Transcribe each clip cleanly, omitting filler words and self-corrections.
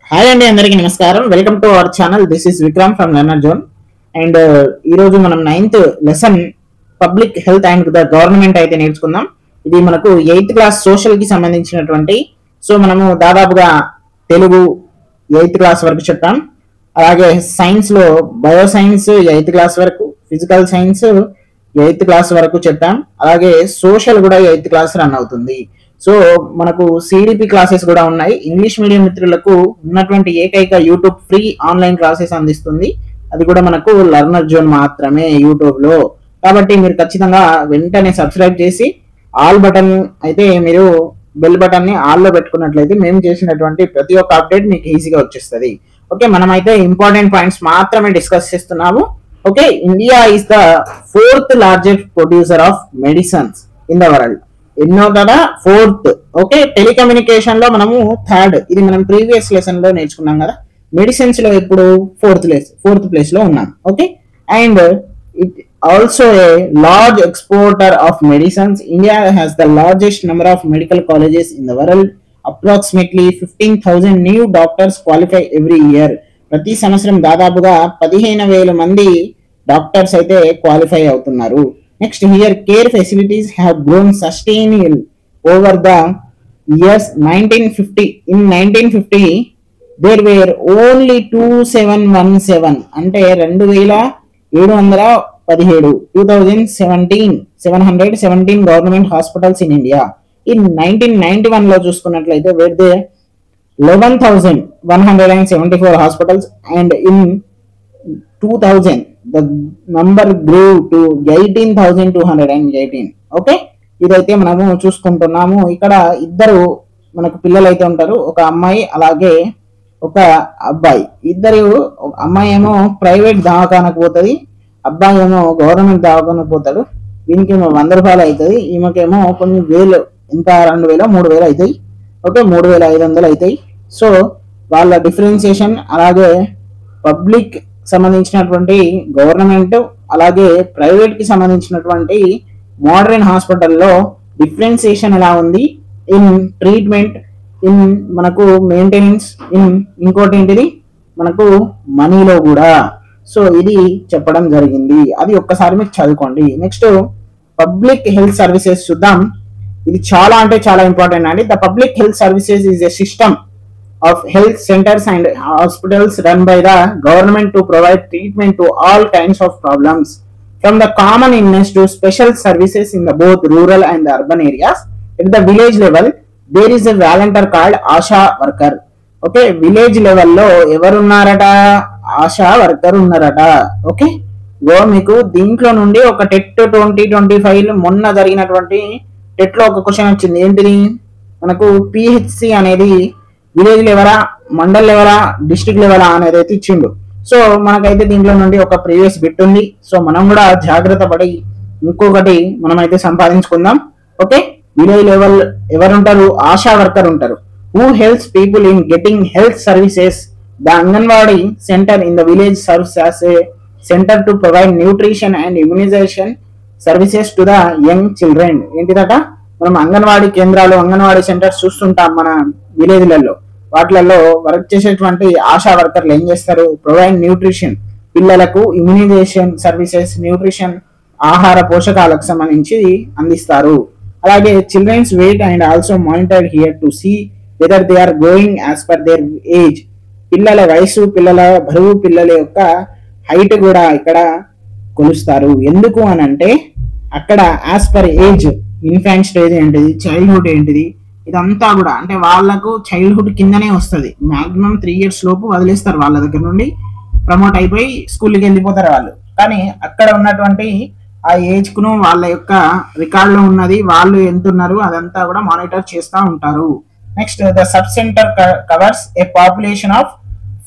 Hi అండి, అందరికీ నమస్కారం. Welcome to our channel. This is Vikram from learner zone. And ఈ రోజు మనం 9th lesson public health and the government అయితే నేర్చుకుందాం. ఇది మనకు 8th క్లాస్ సోషల్ కి సంబంధించినటువంటి. సో మనము దాదాపుగా తెలుగు 8th క్లాస్ వరకు చెప్పాం. అలాగే సైన్స్ లో బయో సైన్స్ 8th క్లాస్ వరకు, ఫిజికల్ సైన్స్ 8th క్లాస్ వరకు చెప్పాం. అలాగే సోషల్ కూడా 8th క్లాస్ రన్ అవుతుంది. సో మనకు సిడిపి క్లాసెస్ కూడా ఉన్నాయి. ఇంగ్లీష్ మీడియం మిత్రులకు ఉన్నటువంటి ఏకైక యూట్యూబ్ ఫ్రీ ఆన్లైన్ క్లాసెస్ అందిస్తుంది. అది కూడా మనకు లెర్నర్ జోన్ మాత్రమే యూట్యూబ్ లో. కాబట్టి మీరు ఖచ్చితంగా వెంటనే సబ్స్క్రైబ్ చేసి ఆల్ బటన్ అయితే మీరు బెల్ బటన్ ని ఆల్ లో పెట్టుకున్నట్లయితే మేము చేసినటువంటి ప్రతి ఒక్క అప్డేట్ మీకు ఈజీగా వచ్చేస్తుంది. ఓకే, మనమైతే ఇంపార్టెంట్ పాయింట్స్ మాత్రమే డిస్కస్ చేస్తున్నాము. Okay, India is the 4th largest producer of medicines in the world. ఎన్నో కదా? 4th. ఓకే, టెలికమ్యూనికేషన్ లో మనము 3rd. ఇది మనం ప్రీవియస్ లెసన్ లో నేర్చుకున్నాం కదా. మెడిసిన్స్ లో ఇప్పుడు 4th ప్లేస్ లో ఉన్నాం. Okay, and it also a large exporter of medicines. India has the largest number of medical colleges in the world. Approximately 15,000 new doctors qualify every year. ప్రతి సంవత్సరం దాదాపుగా 15,000 మంది డాక్టర్స్ అయితే క్వాలిఫై అవుతున్నారు. Next, here care facilities have grown sustainably over the years. 1950, in 1950 there were only 2717 అంటే 2717 717 government hospitals in India. In 1991 లో చూసుకున్నట్లయితే where they 11,174 hospitals and in 2000 the number grew to 18,218. Okay, ఇదైతే మనము చూసుకుంటున్నాము. ఇక్కడ ఇద్దరు మనకు పిల్లలు అయితే ఉంటారు, ఒక అమ్మాయి అలాగే ఒక అబ్బాయి. ఇద్దరు, అమ్మాయి ఏమో ప్రైవేట్ దవాఖానకు పోతుంది, అబ్బాయి ఏమో గవర్నమెంట్ దవాఖానకు పోతాడు. వీనికేమో 100 రూపాయలు అవుతుంది, ఈమెకేమో కొన్ని వేలు, ఎంత 2,000 3,000 అవుతాయి. ఓకే, 3,500 అవుతాయి. సో వాళ్ళ డిఫరెన్సియేషన్, అలాగే పబ్లిక్ సంబంధించినటువంటి గవర్నమెంట్ అలాగే ప్రైవేట్ కి సంబంధించినటువంటి మోడర్న్ హాస్పిటల్లో డిఫరెన్సియేషన్ ఎలా ఉంది ఇన్ ట్రీట్మెంట్, ఇన్ మనకు మెయింటెనెన్స్, ఇన్ ఇంకోటి ఏంటిది మనకు మనీలో కూడా. సో ఇది చెప్పడం జరిగింది, అది ఒక్కసారి మీరు చదువుకోండి. నెక్స్ట్ పబ్లిక్ హెల్త్ సర్వీసెస్ చూద్దాం. ఇది చాలా అంటే చాలా ఇంపార్టెంట్ అండి. The public health services is a system of health centers and hospitals run by the government to provide treatment to all kinds of problems, from the common illness to special services in the both rural and the urban areas. At the village level there is a volunteer called asha worker. Okay, village level లో ఎవరు ఉన్నారట? ASHA worker ఉన్నారట. Okay, మీకు దీంట్లో నుండి ఒక TET 2025 మొన్న జరిగినటువంటి టెట్ లో ఒక క్వశ్చన్ వచ్చింది. ఏంటిది? మనకు పిహెచ్సి అనేది విలేజ్ లెవెలా, మండల్ లెవెలా, డిస్ట్రిక్ట్ లెవెలా అనేది అయితే ఇచ్చిండు. సో మనకైతే దీంట్లో నుండి ఒక ప్రీవియస్ బిట్ ఉంది. సో మనం కూడా జాగ్రత్త పడి ఇంకొకటి మనమైతే సంపాదించుకుందాం. ఓకే, విలేజ్ లెవెల్ ఎవరుంటారు? ఆశా వర్కర్ ఉంటారు. Who helps people in getting health services. The anganwadi centre in the village serves as a centre to provide nutrition and immunisation services to the young children. ఏంటిదట? మనం అంగన్వాడీ కేంద్రాలు, అంగన్వాడీ సెంటర్స్ చూస్తుంటాం మన విలేజ్లలో. వాటిలలో work చేసేటువంటి ఆశా వర్కర్లు ఏం చేస్తారు? ప్రొవైడ్ న్యూట్రిషన్, పిల్లలకు ఇమ్యునైజేషన్ సర్వీసెస్, న్యూట్రిషన్ ఆహార పోషకాలకు సంబంధించి అందిస్తారు. అలాగే children's weight and also monitor here to see whether they are going as per their age. పిల్లల వయసు, పిల్లల బరువు, పిల్లల యొక్క హైట్ కూడా ఇక్కడ కొలుస్తారు. ఎందుకు అని అంటే అక్కడ as per age, infant stage ఏంటిది, చైల్డ్హుడ్ ఏంటిది, ఇదంతా కూడా అంటే వాళ్ళకు చైల్డ్హుడ్ కిందనే వస్తుంది. మాక్సిమం 3 years లోపు వదిలేస్తారు, వాళ్ళ దగ్గర నుండి ప్రమోట్ అయిపోయి స్కూల్కి వెళ్ళిపోతారు వాళ్ళు. కానీ అక్కడ ఉన్నటువంటి ఆ ఏజ్ కును వాళ్ళ యొక్క రికార్డులో ఉన్నది, వాళ్ళు ఎంత ఉన్నారు అదంతా కూడా మానిటర్ చేస్తూ ఉంటారు. Next, the sub centre covers A population of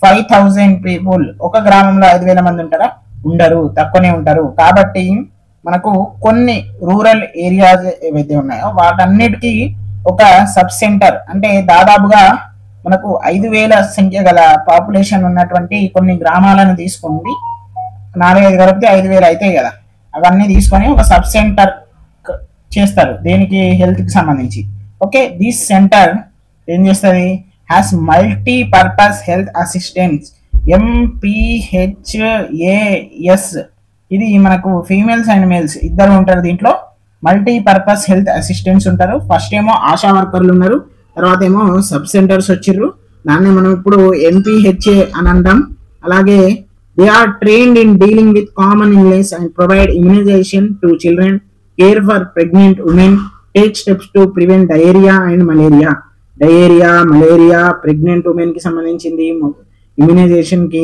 5,000 people. ఒక గ్రామంలో 5,000 మంది ఉంటారా? ఉండరు, తక్కువనే ఉంటారు. కాబట్టి మనకు కొన్ని రూరల్ ఏరియాస్ ఏవైతే ఉన్నాయో వాటన్నిటికీ ఒక సబ్ సెంటర్, అంటే దాదాపుగా మనకు 5,000 సంఖ్య గల పాపులేషన్ ఉన్నటువంటి కొన్ని గ్రామాలను తీసుకుంది, 4-5 కలిపితే 5,000 అవుతాయి కదా. అవన్నీ తీసుకొని ఒక సబ్ సెంటర్ చేస్తారు, దేనికి? హెల్త్ కి సంబంధించి. ఓకే, దిస్ సెంటర్ ఏం చేస్తుంది? Has multipurpose health assistants MPHAS. ఇది మనకు ఫీమేల్స్ అండ్ మేల్స్ ఇద్దరు ఉంటారు దీంట్లో. మల్టీపర్పస్ హెల్త్ అసిస్టెంట్స్ ఉంటారు. ఫస్ట్ ఏమో ఆశా వర్కర్లు ఉన్నారు, తర్వాత ఏమో సబ్ సెంటర్స్ వచ్చిర్రు, దాన్ని మనం ఇప్పుడు MPHA అని అంటాం. అలాగే they are trained in dealing with common illness and provide immunisation to children, care for pregnant women, take steps to prevent diarrhoea and malaria. Malaria pregnant women కి సంబంధించింది, ఇమ్యునైజేషన్ కి,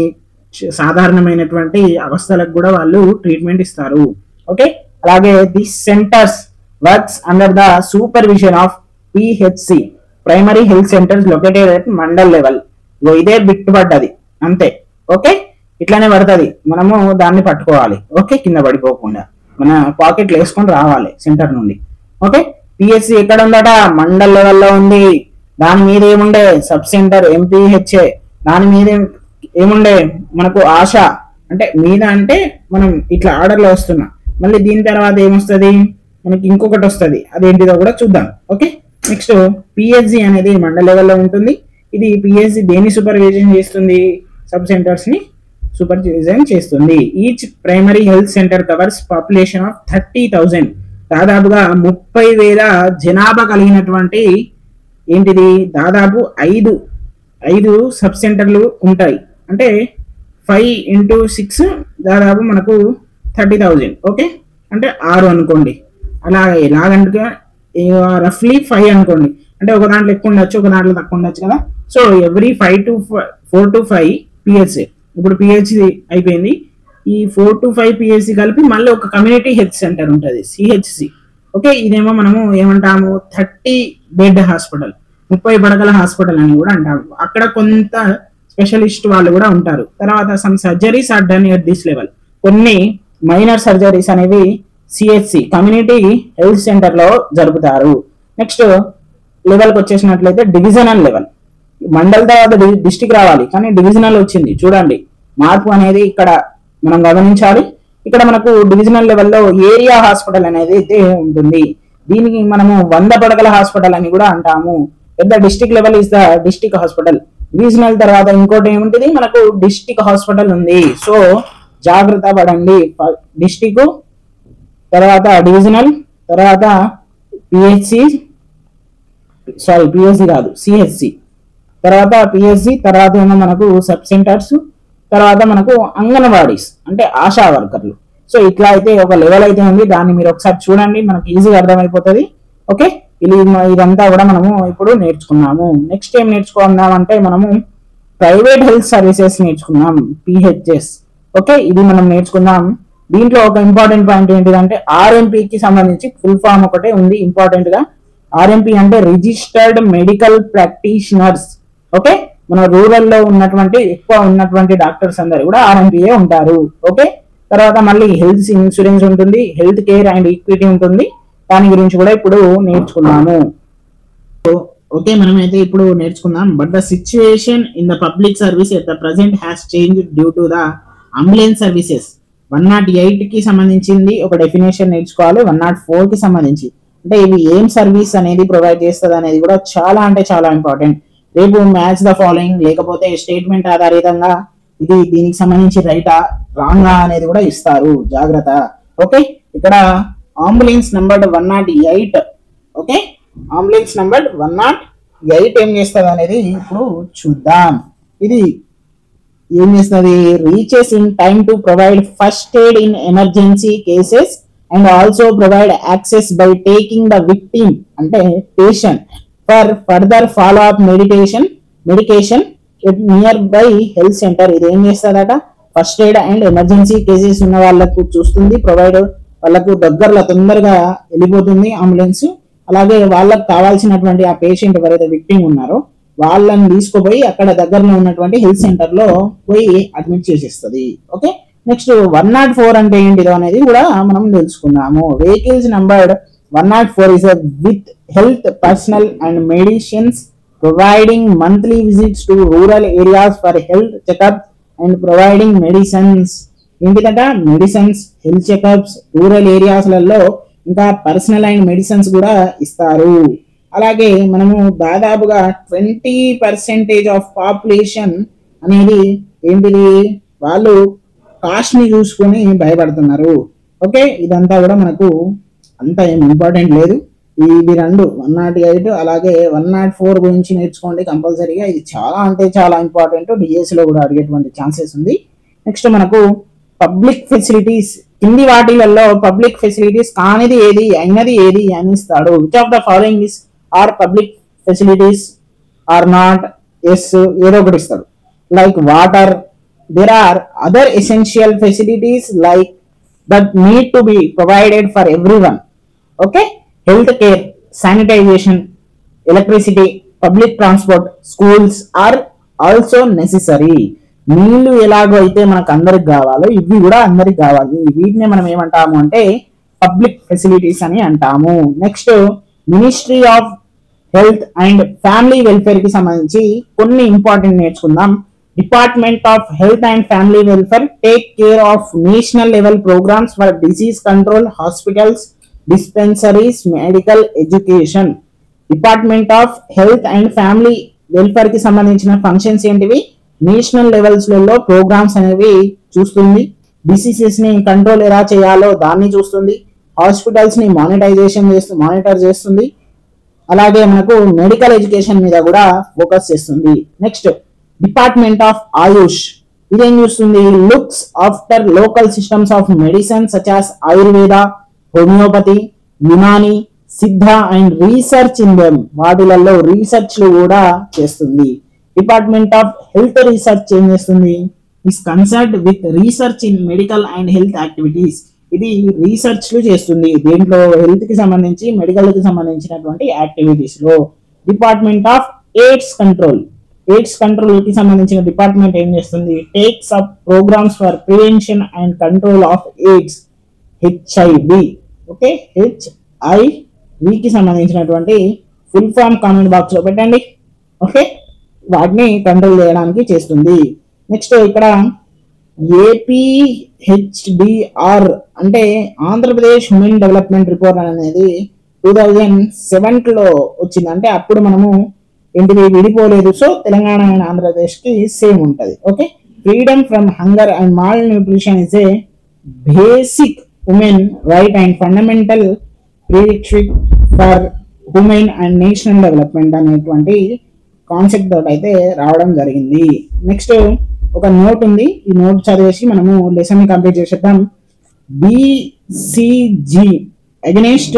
సాధారణమైనటువంటి అవస్థలకు కూడా వాళ్ళు ట్రీట్మెంట్ ఇస్తారు. ఓకే, అలాగే this centres works under the supervision of PHC, primary health centres located at mandal level. ఇదే bit పడ్డది అంతే. ఓకే, ఇట్లానే పడుతుంది, మనము దాన్ని పట్టుకోవాలి. ఓకే, కింద పడిపోకుండా మన పాకెట్లు వేసుకొని రావాలి సెంటర్ నుండి. ఓకే, PHC ఎక్కడ ఉందట? మండల్ లెవెల్లో ఉంది. దాని మీద ఏముండే? Sub centre MPHA. దాని మీద ఏముండే? మనకు ఆశ. అంటే మీద అంటే మనం ఇట్లా ఆర్డర్లో వస్తున్నా. మళ్ళీ దీని తర్వాత ఏమొస్తుంది? మనకి ఇంకొకటి వస్తుంది, అదేంటిదో కూడా చూద్దాం. ఓకే, నెక్స్ట్ PHC అనేది మండల్ లెవెల్లో ఉంటుంది. ఇది PHC దేని సూపర్విజన్ చేస్తుంది? సబ్ సెంటర్స్ ని సూపర్విజన్ చేస్తుంది. Each primary health centre covers population of 30,000. దాదాపుగా 30,000 జనాభా కలిగినటువంటి ఏంటిది? దాదాపు ఐదు సబ్ సెంటర్లు ఉంటాయి. అంటే 5 × 6 దాదాపు మనకు 30,000. ఓకే, అంటే 6 అనుకోండి. అలా ఎలాగంటే రఫ్లీ 5 అనుకోండి. అంటే ఒక దాంట్లో ఎక్కువ ఉండొచ్చు, ఒక దాంట్లో తక్కువ ఉండొచ్చు కదా. So every 4 to 5 PHC. ఇప్పుడు PHC అయిపోయింది. ఈ 4 to 5 PHC కలిపి మళ్ళీ ఒక కమ్యూనిటీ హెల్త్ సెంటర్ ఉంటుంది, CHC. ఓకే, ఇదేమో మనము ఏమంటాము? 30 బెడ్ హాస్పిటల్, 30 పడకల హాస్పిటల్ అని కూడా అంటాము. అక్కడ కొంత స్పెషలిస్ట్ వాళ్ళు కూడా ఉంటారు. తర్వాత some surgeries are done at this level. కొన్ని మైనర్ సర్జరీస్ అనేవి CHC, కమ్యూనిటీ హెల్త్ సెంటర్ లో జరుపుతారు. నెక్స్ట్ లెవెల్కి వచ్చేసినట్లయితే డివిజనల్ లెవెల్. మండల్ తర్వాత డిస్టిక్ రావాలి, కానీ డివిజనల్ వచ్చింది. చూడండి మార్పు అనేది ఇక్కడ మనం గమనించాలి. ఇక్కడ మనకు డివిజనల్ లెవెల్లో ఏరియా హాస్పిటల్ అనేది అయితే ఉంటుంది. దీనికి మనము 100 పడకల హాస్పిటల్ అని కూడా అంటాము. పెద్ద district level is the district hospital. Divisional తర్వాత ఇంకోటి ఏముంటుంది? మనకు డిస్టిక్ హాస్పిటల్ ఉంది. సో జాగ్రత్త పడండి. డిస్టిక్ తర్వాత డివిజనల్ తర్వాత PHC కాదు CHC, తర్వాత PHC తర్వాత ఏమో మనకు సబ్ సెంటర్స్, తర్వాత మనకు అంగన్వాడీస్ అంటే ఆశా వర్కర్లు. సో ఇట్లా అయితే ఒక లెవెల్ అయితే ఉంది. దాన్ని మీరు ఒకసారి చూడండి, మనకి ఈజీగా అర్థమైపోతుంది. ఓకే, ఇదంతా కూడా మనము ఇప్పుడు నేర్చుకున్నాము. నెక్స్ట్ ఏం నేర్చుకుందాం అంటే మనము ప్రైవేట్ హెల్త్ సర్వీసెస్ నేర్చుకున్నాం, PHS. ఓకే, ఇది మనం నేర్చుకుందాం. దీంట్లో ఒక ఇంపార్టెంట్ పాయింట్ ఏంటిదంటే RMP కి సంబంధించి ఫుల్ ఫామ్ ఒకటే ఉంది ఇంపార్టెంట్ గా. RMP అంటే రిజిస్టర్డ్ మెడికల్ ప్రాక్టీషనర్స్. ఓకే, మన రూరల్ లో ఎక్కువ ఉన్నటువంటి డాక్టర్స్ అందరు కూడా RMPA ఉంటారు. ఓకే, తర్వాత మళ్ళీ హెల్త్ ఇన్సూరెన్స్ ఉంటుంది, హెల్త్ కేర్ అండ్ ఈక్విటీ ఉంటుంది. దాని గురించి కూడా ఇప్పుడు నేర్చుకున్నాము. ఓకే, మనమైతే ఇప్పుడు నేర్చుకుందాం. But the situation in the public service at the present has changed due to the ambulance services. 108 కి సంబంధించింది ఒక డెఫినేషన్ నేర్చుకోవాలి. 104 కి సంబంధించి అంటే ఇవి ఏం సర్వీస్ అనేది ప్రొవైడ్ చేస్తుంది అనేది కూడా చాలా అంటే చాలా ఇంపార్టెంట్. రేపు మ్యాచ్ ద ఫాలోయింగ్ లేకపోతే స్టేట్మెంట్ ఆధారితంగా ఇది దీనికి సంబంధించి రైటా రాంగా అనేది కూడా ఇస్తారు, జాగ్రత్త. ఓకే, ఇక్కడ ambulance number 108. Okay, ambulance number 108 ఏం చేస్తుంది అనేది ఇప్పుడు చూద్దాం. ఇది ఏం చేస్తుంది? Reaches in time to provide first aid in emergency cases and also provide access by taking the victim అంటే patient for further follow up medication near by health centre. ఇది ఏం చేస్తుందట? First aid and emergency cases ఉన్న వాళ్ళకు చూస్తుంది, provide వాళ్ళకు దగ్గరలో తొందరగా వెళ్ళిపోతుంది అంబులెన్స్. అలాగే వాళ్ళకు కావాల్సినటువంటి ఆ పేషెంట్ ఎవరైతే విక్టిమ్ ఉన్నారో వాళ్ళని తీసుకుపోయి అక్కడ దగ్గరలో ఉన్నటువంటి హెల్త్ సెంటర్ లో పోయి అడ్మిట్ చేసేస్తుంది. ఓకే, నెక్స్ట్ 104 అంటే ఏంటిదో అనేది కూడా మనం తెలుసుకున్నాము. Vehicles number 104 is with health personnel and medicines providing monthly visits to rural areas for health checkups and providing medicines. ఏంటిదట? మెడిసిన్స్, హెల్త్ చెకప్స్, రూరల్ ఏరియాస్లలో ఇంకా పర్సనల్ అండ్ మెడిసిన్స్ కూడా ఇస్తారు. అలాగే మనము దాదాపుగా 20% ఆఫ్ పాపులేషన్ అనేది ఏంటిది, వాళ్ళు కాస్ట్ ని చూసుకొని భయపడుతున్నారు. ఓకే, ఇదంతా కూడా మనకు అంత ఏం ఇంపార్టెంట్ లేదు. ఇవి రెండు 108 అలాగే 104 గురించి నేర్చుకోండి కంపల్సరీగా. ఇది చాలా అంటే చాలా ఇంపార్టెంట్, డిఎస్సి లో కూడా అడిగేటువంటి ఛాన్సెస్ ఉంది. నెక్స్ట్ మనకు పబ్లిక్ ఫెసిలిటీస్, కింది వాటిలలో పబ్లిక్ ఫెసిలిటీస్ కానిది ఏది, అయినది ఏది అని ఇస్తాడు. Which of the following is or public facilities or not, yes ఏదో ఒకటి ఇస్తాడు. Like water, there are other essential facilities like that need to be provided for everyone. Okay, health care, sanitation, electricity, public transport, schools are also necessary. నీళ్లు ఎలాగో అయితే మనకు అందరికి కావాలో ఇవి కూడా అందరికి కావాలి. వీటిని మనం ఏమంటాము అంటే పబ్లిక్ ఫెసిలిటీస్ అని అంటాము. Next ministry of health and family welfare కి సంబంధించి కొన్ని ఇంపార్టెంట్ నేర్చుకుందాం. Department of health and family welfare take care of national level programmes for disease control, hospitals, dispensaries, medical education. Department of health and family welfare కి సంబంధించిన functions ఏంటివి, national levels లలో programmes అనేవి చూస్తుంది, డిసీజెస్ ని control ఎలా చేయాలో దాన్ని చూస్తుంది, హాస్పిటల్స్ ని మానిటర్ చేస్తుంది, అలాగే మనకు మెడికల్ ఎడ్యుకేషన్ మీద కూడా ఫోకస్ చేస్తుంది. నెక్స్ట్ డిపార్ట్మెంట్ ఆఫ్ ఆయుష్, ఇదేం చూస్తుంది, looks after local systems of medicine such as Ayurveda, homeopathy, Unani, Siddha and research in them, వాటిలలో రీసెర్చ్లు కూడా చేస్తుంది. డిపార్ట్మెంట్ ఆఫ్ హెల్త్ రీసెర్చ్ ఏం చేస్తుంది, is concerned with research in medical and health activities, ఇది రీసెర్చ్లు చేస్తుంది దేంట్లో, హెల్త్ కి సంబంధించి మెడికల్ కి సంబంధించినటువంటి యాక్టివిటీస్ లో. Department of AIDS control, AIDS control కి సంబంధించిన డిపార్ట్మెంట్ ఏం చేస్తుంది, takes up programmes for prevention and control of AIDS, HIV. Okay, HIV కి సంబంధించినటువంటి ఫుల్ ఫామ్ కామెంట్ బాక్స్ లో పెట్టండి. ఓకే, వాటిని కంట్రోల్ చేయడానికి చేస్తుంది. నెక్స్ట్ ఇక్కడ ఏపీహెచ్డిఆర్ అంటే ఆంధ్రప్రదేశ్ హ్యూమన్ డెవలప్మెంట్ రిపోర్ట్ అనేది 2007 లో వచ్చింది. అంటే అప్పుడు మనము ఏంటిది విడిపోలేదు, సో తెలంగాణ అండ్ ఆంధ్రప్రదేశ్ కి సేమ్ ఉంటది. Okay, freedom from hunger and malnutrition is a basic women right and fundamental prerequisite for women and national development అనేటువంటి కాన్సెప్ట్ తోటి అయితే రావడం జరిగింది. నెక్స్ట్ ఒక నోట్ ఉంది, ఈ నోట్ చదివేసి మనము లెసన్ ని కంప్లీట్ చేసేద్దాం. BCG against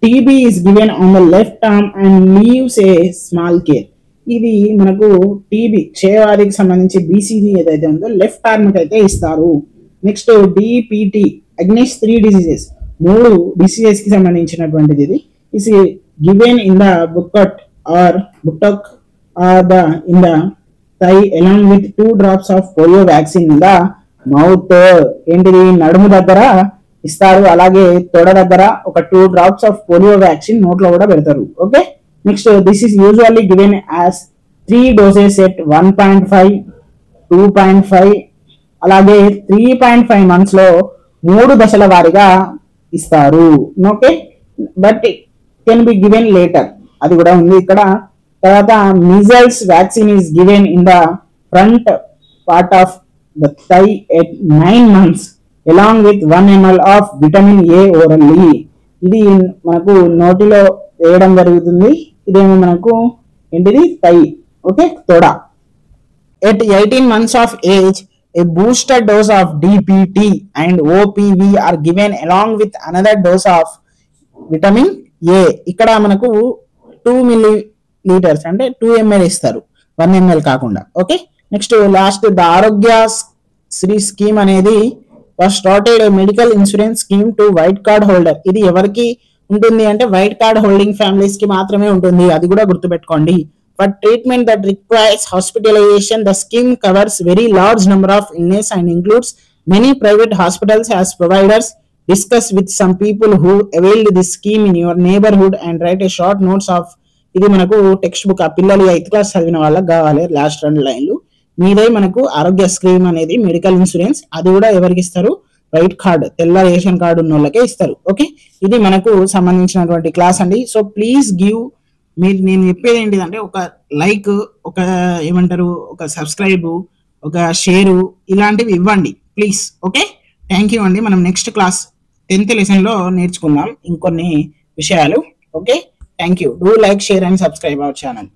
TB is given on the left arm and leaves a small care. ఇది మనకు టీబీ క్షయవ్యాధికి సంబంధించి BCG ఏదైతే ఉందో లెఫ్ట్ ఆర్మ్ కి అయితే ఇస్తారు. Next DPT against 3 diseases, 3 diseases కి సంబంధించినటువంటిది. ఇది ఇస్ గివెన్ ఇన్ ద బుక్కట్ or buttock or in the thigh along with 2 drops of polio vaccine in the mouth. ఏంటిది నడుము దగ్గర ఇస్తారు, అలాగే తొడ దగ్గర ఒక 2 drops ఆఫ్ పోలియో వ్యాక్సిన్ నోట్లో కూడా పెడతారు. Okay, next this is usually given as 3 doses at 1.5, 2.5 అలాగే 3.5 months లో 3 దశల వారీగా ఇస్తారు. Okay, but can be given later, అది కూడా ఉంది ఇక్కడ. తర్వాత measles vaccine is given in the front part of the thigh at 9 months along with 1 ml of vitamin A orally. ఇది మనకు నోటిలో వేయడం జరుగుతుంది. ఇదేమో మనకు ఏంటిది థై, ఓకే తొడ. At 18 months of age a booster dose of DPT and OPV are given along with another dose of vitamin A. ఇక్కడ మనకు 2 milliliters అంటే 2 ml ఇస్తారు, 1 ml కాకుండా. ఓకే, నెక్స్ట్ లాస్ట్ ద ఆరోగ్య శ్రీ స్కీమ్ అనేది was started a medical insurance scheme to white card holder. ఇది ఎవరికి ఉంటుంది అంటే వైట్ కార్డ్ హోల్డింగ్ ఫ్యామిలీస్ కి మాత్రమే ఉంటుంది, అది కూడా గుర్తుపెట్టుకోండి. For treatment that requires hospitalisation the scheme covers very large number of illness and includes many private hospitals as providers. Discuss with some people who availed this scheme in your neighborhood and write a short notes of. ఇది మనకు text book, ఆ పిల్లలు 8th class చదివిన వాళ్ళకి కావాలి. Last 2 లైన్లు మీదే మనకు ఆరోగ్య స్కీమ్ అనేది మెడికల్ ఇన్సూరెన్స్, అది కూడా ఎవరికి ఇస్తారు, వైట్ కార్డ్, తెల్ల రేషన్ కార్డు ఉన్న వాళ్ళకే ఇస్తారు. ఓకే, ఇది మనకు సంబంధించినటువంటి క్లాస్ అండి. సో ప్లీజ్ గివ్, నేను చెప్పేది ఏంటిదంటే ఒక లైక్, ఒక ఏమంటారు, ఒక సబ్స్క్రైబ్, ఒక షేరు ఇలాంటివి ఇవ్వండి ప్లీజ్. ఓకే, థ్యాంక్ యూ అండి. మనం నెక్స్ట్ క్లాస్ 10th లెసన్లో నేర్చుకుందాం ఇంకొన్ని విషయాలు. Okay, thank you. Do like, share and subscribe our channel.